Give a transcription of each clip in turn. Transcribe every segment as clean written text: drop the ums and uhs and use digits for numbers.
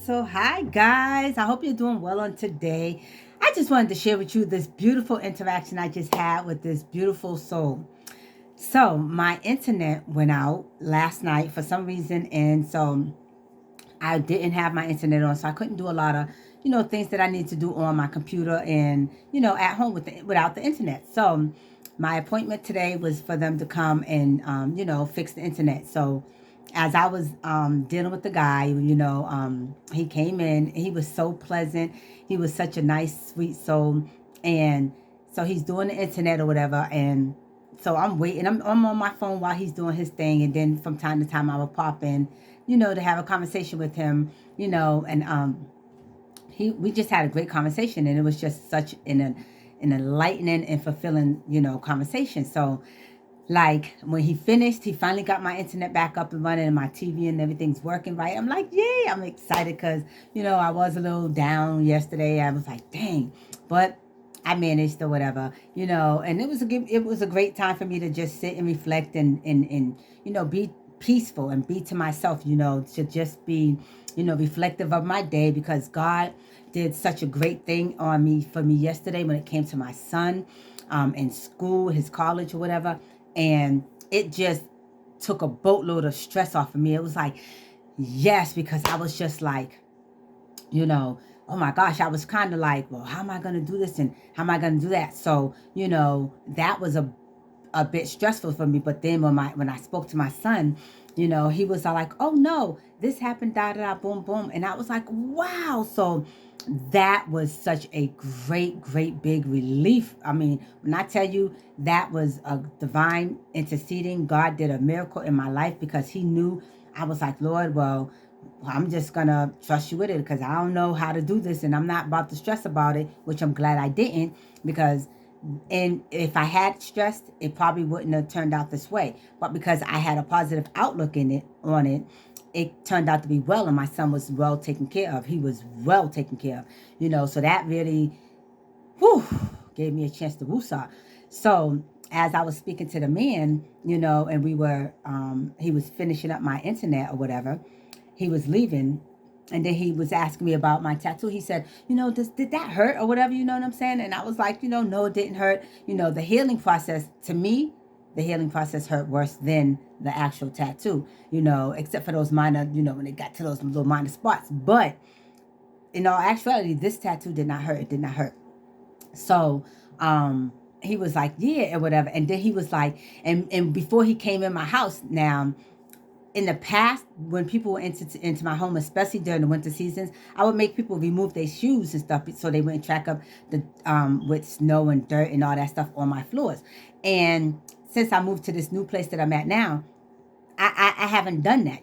So, hi guys. I hope you're doing well on today. I just wanted to share with you this beautiful interaction I just had with this beautiful soul. So, my internet went out last night for some reason, and so I didn't have my internet on, so I couldn't do a lot of things that I need to do on my computer and at home without the internet. So, my appointment today was for them to come and fix the internet. So as I was dealing with the guy, he came in. He was so pleasant. He was such a nice, sweet soul, and so he's doing the internet or whatever. And so I'm waiting. I'm on my phone while he's doing his thing, and then from time to time I will pop in, to have a conversation with him, and we just had a great conversation, and it was just such an enlightening and fulfilling, conversation. So like when he finished, he finally got my internet back up and running and my TV and everything's working right. I'm like, yay, I'm excited because, I was a little down yesterday. I was like, dang, but I managed or whatever, and it was a great time for me to just sit and reflect and be peaceful and be to myself, to just be, reflective of my day because God did such a great thing for me yesterday when it came to my son in school, his college or whatever. And it just took a boatload of stress off of me. It was like, yes, because I was just like, oh my gosh, I was kind of like, well, how am I going to do this and how am I going to do that? So, that was a bit stressful for me. But then when I spoke to my son, he was like, oh no, this happened, da da da, boom boom, and I was like, wow. So that was such a great big relief. I mean, when I tell you that was a divine interceding, God did a miracle in my life because He knew. I was like, Lord, well, I'm just gonna trust you with it because I don't know how to do this and I'm not about to stress about it, which I'm glad I didn't because and if I had stressed, it probably wouldn't have turned out this way. But because I had a positive outlook it turned out to be well, and my son was well taken care of. He was well taken care of, So that really, whew, gave me a chance to woosah. So as I was speaking to the man, and he was finishing up my internet or whatever, he was leaving. And then he was asking me about my tattoo. He said, did that hurt or whatever, you know what I'm saying? And I was like, no, it didn't hurt. The healing process, to me, the healing process hurt worse than the actual tattoo, except for those minor, when it got to those little minor spots. But in all actuality, this tattoo did not hurt. It did not hurt. So, he was like, yeah, or whatever. And then he was like, and before he came in my house now, in the past, when people went into my home, especially during the winter seasons, I would make people remove their shoes and stuff so they wouldn't track up the with snow and dirt and all that stuff on my floors. And since I moved to this new place that I'm at now, I haven't done that,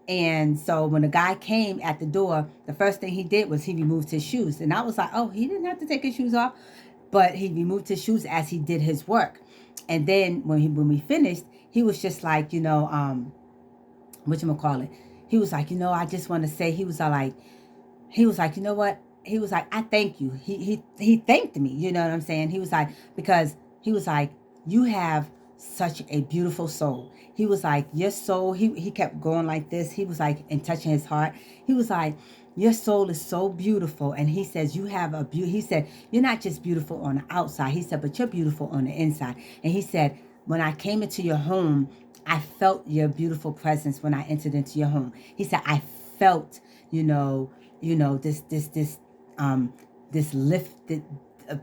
And so when the guy came at the door, the first thing he did was he removed his shoes. And I was like, oh, he didn't have to take his shoes off, but he removed his shoes as he did his work. And then when we finished, he was just like, whatchamacallit, he was like, I just want to say, he was like, you know what? He was like, I thank you. He thanked me, you know what I'm saying? He was like, because he was like, you have such a beautiful soul. He was like, your soul, he kept going like this. He was like, and touching his heart. He was like, your soul is so beautiful. And he says, you have he said, you're not just beautiful on the outside. He said, but you're beautiful on the inside. And he said, when I came into your home, I felt your beautiful presence when I entered into your home. He said, I felt, um, this lifted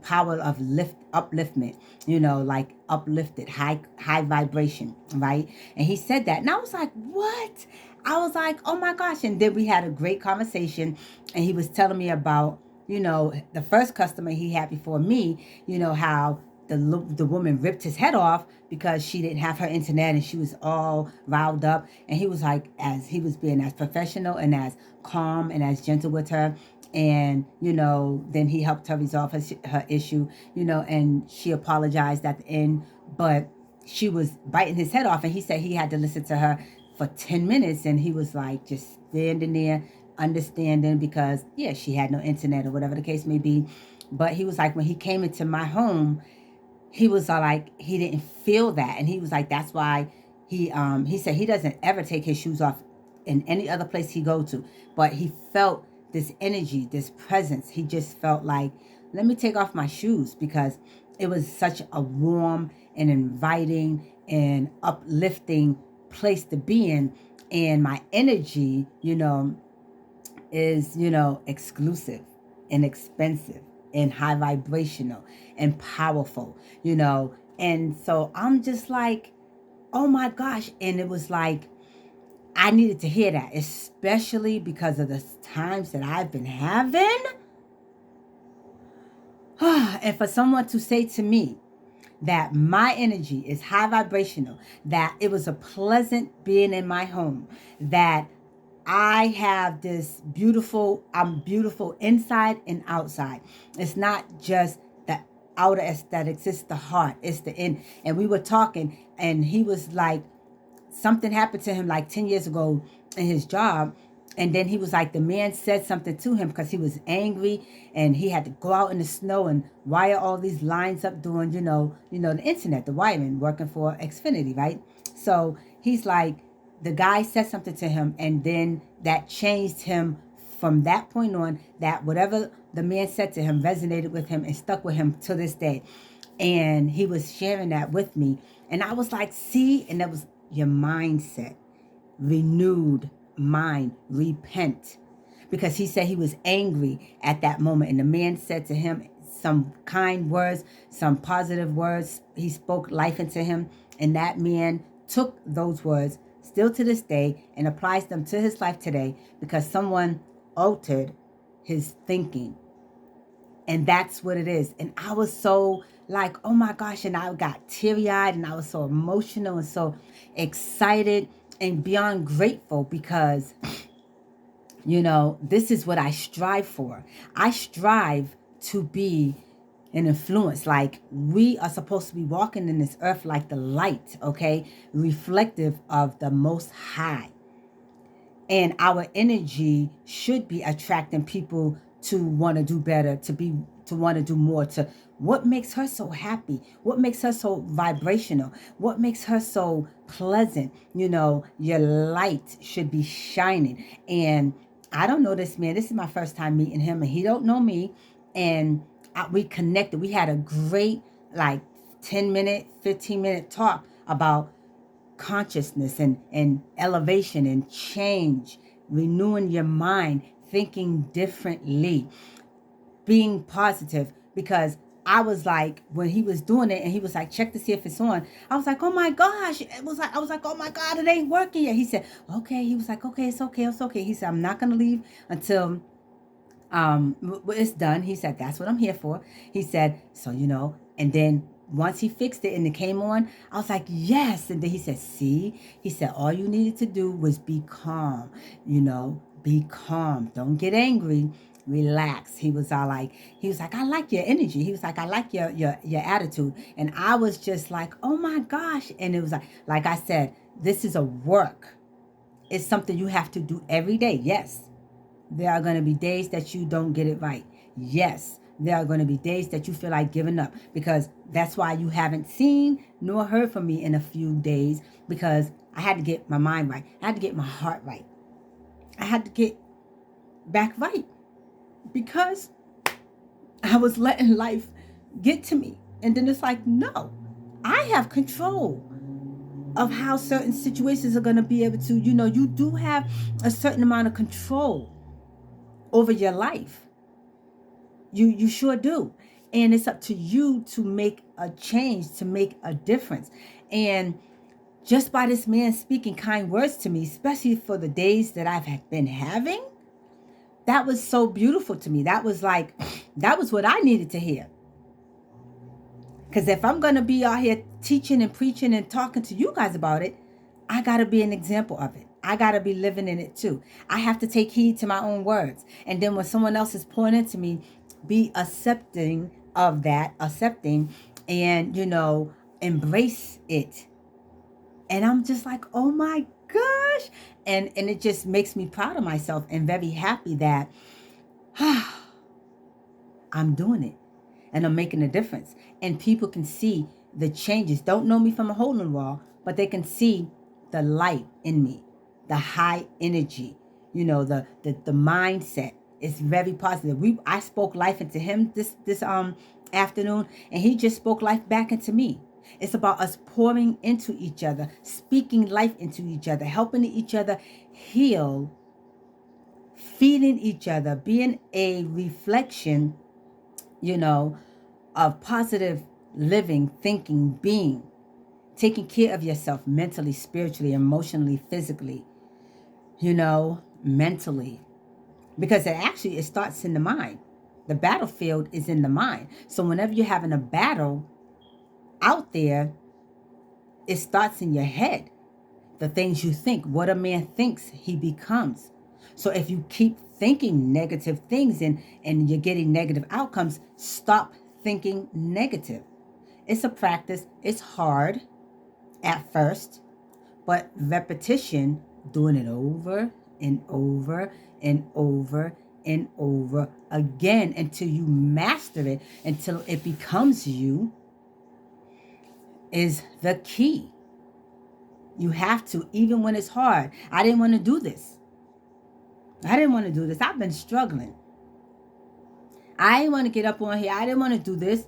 power of upliftment, like uplifted, high vibration, right? And he said that. And I was like, what? I was like, oh my gosh. And then we had a great conversation and he was telling me about, the first customer he had before me, how the woman ripped his head off because she didn't have her internet and she was all riled up. And he was like, as he was being as professional and as calm and as gentle with her. And, then he helped her resolve her issue, and she apologized at the end. But she was biting his head off. And he said he had to listen to her for 10 minutes. And he was like just standing there understanding because, yeah, she had no internet or whatever the case may be. But he was like, when he came into my home, he was like, he didn't feel that. And he was like, that's why he said he doesn't ever take his shoes off in any other place he go to. But he felt this energy, this presence. He just felt like, let me take off my shoes, because it was such a warm and inviting and uplifting place to be in. And my energy, is, exclusive and expensive and high vibrational and powerful, And so I'm just like, oh my gosh. And it was like, I needed to hear that, especially because of the times that I've been having. And for someone to say to me that my energy is high vibrational, that it was a pleasant being in my home, that I have this I'm beautiful inside and outside. It's not just the outer aesthetics, it's the heart, it's the in. And we were talking, and he was like, something happened to him like 10 years ago in his job. And then he was like, the man said something to him because he was angry, and he had to go out in the snow and wire all these lines up doing, the internet, the wiring, working for Xfinity, right? So he's like, the guy said something to him, and then that changed him from that point on, that whatever the man said to him resonated with him and stuck with him to this day. And he was sharing that with me. And I was like, see, and that was your mindset, renewed mind, repent. Because he said he was angry at that moment. And the man said to him some kind words, some positive words. He spoke life into him. And that man took those words still to this day and applies them to his life today, because someone altered his thinking. And that's what it is. And I was so like, oh my gosh. And I got teary-eyed, and I was so emotional and so excited and beyond grateful, because, this is what I strive for. I strive to be an influence. Like, we are supposed to be walking in this earth like the light, okay? Reflective of the Most High. And our energy should be attracting people to want to do better, to want to do more, to what makes her so happy, what makes her so vibrational, what makes her so pleasant. Your light should be shining. And I don't know this man. This is my first time meeting him, and he don't know me. And we connected. We had a great, like, 10-minute, 15-minute talk about consciousness and elevation and change, renewing your mind, thinking differently, being positive. Because I was like, when he was doing it and he was like, check to see if it's on, I was like, oh my gosh. I was like, oh my God, it ain't working yet. He said, okay. He was like, okay, it's okay. He said, I'm not going to leave until it's done. He said, that's what I'm here for. He said, so, and then once he fixed it and it came on, I was like, yes. And then he said, see, he said, all you needed to do was be calm, be calm. Don't get angry. Relax. He was like, I like your energy. He was like, I like your attitude. And I was just like, oh my gosh. And it was like I said, this is a work. It's something you have to do every day. Yes. There are going to be days that you don't get it right. Yes, there are going to be days that you feel like giving up, because that's why you haven't seen nor heard from me in a few days, because I had to get my mind right. I had to get my heart right. I had to get back right, because I was letting life get to me. And then it's like, no, I have control of how certain situations are going to be able to, you do have a certain amount of control over your life. You sure do. And it's up to you to make a change, to make a difference. And just by this man speaking kind words to me, especially for the days that I've been having, that was so beautiful to me. That was what I needed to hear. Because if I'm going to be out here teaching and preaching and talking to you guys about it, I got to be an example of it. I got to be living in it too. I have to take heed to my own words. And then when someone else is pouring into me, be accepting of that, and, embrace it. And I'm just like, oh my gosh. And it just makes me proud of myself and very happy that I'm doing it and I'm making a difference. And people can see the changes. Don't know me from a hole in the wall, but they can see the light in me. the high energy, the mindset is very positive. I spoke life into him this afternoon, and he just spoke life back into me. It's about us pouring into each other, speaking life into each other, helping each other heal, feeding each other, being a reflection, of positive living, thinking, being, taking care of yourself mentally, spiritually, emotionally, physically, mentally. Because it starts in the mind. The battlefield is in the mind. So whenever you're having a battle out there, it starts in your head. The things you think, what a man thinks, he becomes. So if you keep thinking negative things and you're getting negative outcomes, stop thinking negative. It's a practice. It's hard at first, but repetition, doing it over and over and over and over again until you master it, until it becomes you, is the key. You have to, even when it's hard. I didn't want to do this. I've been struggling. I didn't want to get up on here. I didn't want to do this.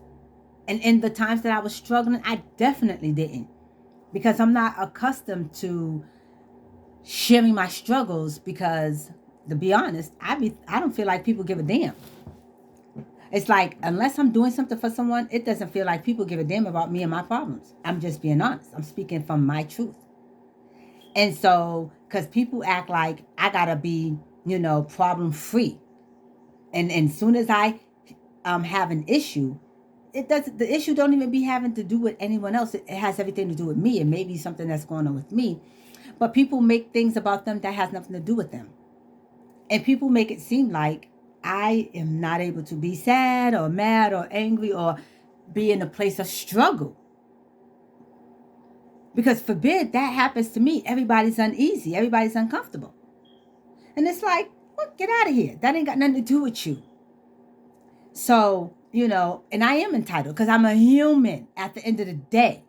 And in the times that I was struggling, I definitely didn't. Because I'm not accustomed to sharing my struggles, because, to be honest, I don't feel like people give a damn. It's like, unless I'm doing something for someone, it doesn't feel like people give a damn about me and my problems. I'm just being honest. I'm speaking from my truth. And so, because people act like I gotta be, problem free. And as soon as I have an issue, the issue don't even be having to do with anyone else. It has everything to do with me. It may be something that's going on with me. But people make things about them that has nothing to do with them. And people make it seem like I am not able to be sad or mad or angry or be in a place of struggle. Because forbid that happens to me. Everybody's uneasy. Everybody's uncomfortable. And it's like, well, get out of here. That ain't got nothing to do with you. So, and I am entitled because I'm a human at the end of the day.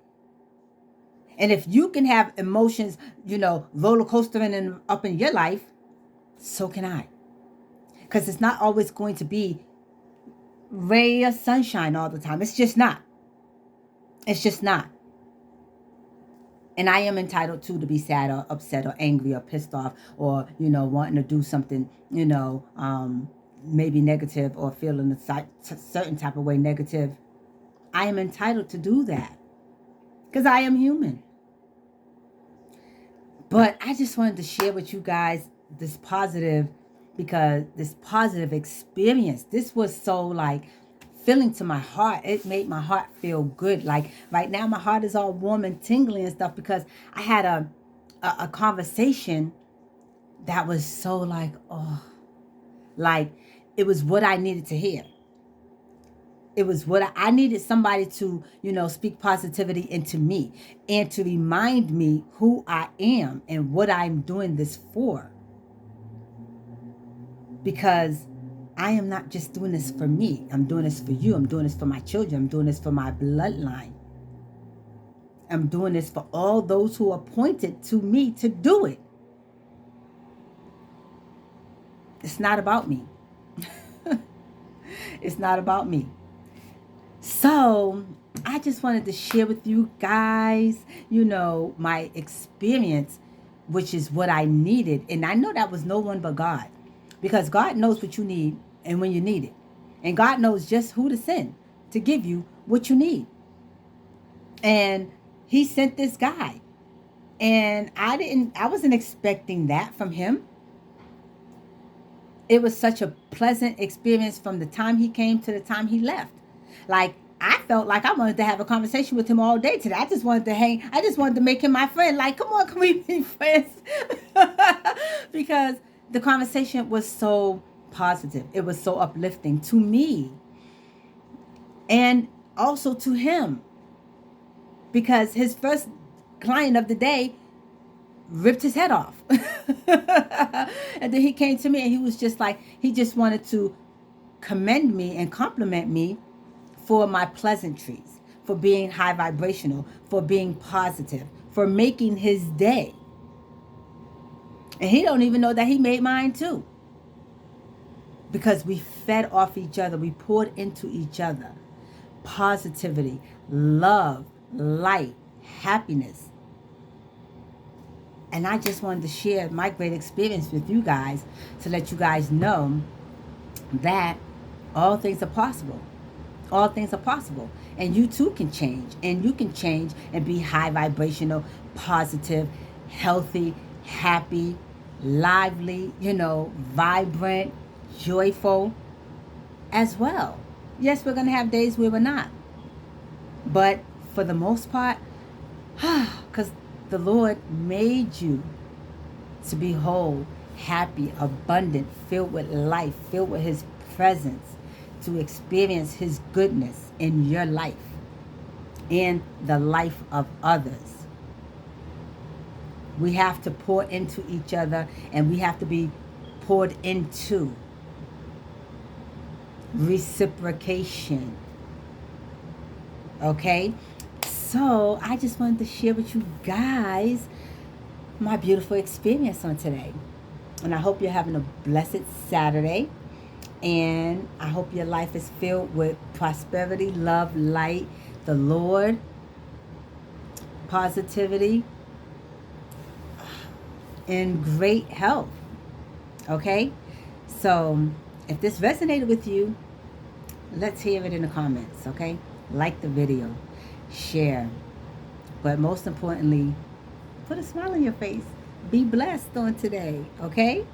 And if you can have emotions, roller coastering up in your life, so can I. Because it's not always going to be ray of sunshine all the time. It's just not. It's just not. And I am entitled to be sad or upset or angry or pissed off or, wanting to do something, maybe negative or feeling a certain type of way negative. I am entitled to do that because I am human. But I just wanted to share with you guys this positive experience. This was so filling to my heart. It made my heart feel good. Like right now, my heart is all warm and tingly and stuff because I had a conversation that was so it was what I needed to hear. It was what I needed somebody to, speak positivity into me and to remind me who I am and what I'm doing this for. Because I am not just doing this for me. I'm doing this for you. I'm doing this for my children. I'm doing this for my bloodline. I'm doing this for all those who are appointed to me to do it. It's not about me. It's not about me. So I just wanted to share with you guys, my experience, which is what I needed. And I know that was no one but God. Because God knows what you need and when you need it. And God knows just who to send to give you what you need. And he sent this guy. And I wasn't expecting that from him. It was such a pleasant experience from the time he came to the time he left. I felt like I wanted to have a conversation with him all day today. I just wanted to hang. I just wanted to make him my friend. Come on, can we be friends? Because the conversation was so positive. It was so uplifting to me and also to him, because his first client of the day ripped his head off. And then he came to me and he was just he just wanted to commend me and compliment me for my pleasantries, for being high vibrational, for being positive, for making his day. And he don't even know that he made mine too. Because we fed off each other. We poured into each other. Positivity, love, light, happiness. And I just wanted to share my great experience with you guys to let you guys know that all things are possible. All things are possible. And you too can change. And you can change and be high vibrational, positive, healthy, happy, lively, vibrant, joyful as well. Yes, we're going to have days where we're not. But for the most part, because the Lord made you to be whole, happy, abundant, filled with life, filled with His presence, to experience His goodness in your life and the life of others. We have to pour into each other, and we have to be poured into. Reciprocation. Okay? So I just wanted to share with you guys my beautiful experience on today. And I hope you're having a blessed Saturday. And I hope your life is filled with prosperity, love, light, the Lord, positivity, and great health. Okay? So if this resonated with you, let's hear it in the comments. Okay? Like the video, share. But most importantly, put a smile on your face. Be blessed on today. Okay?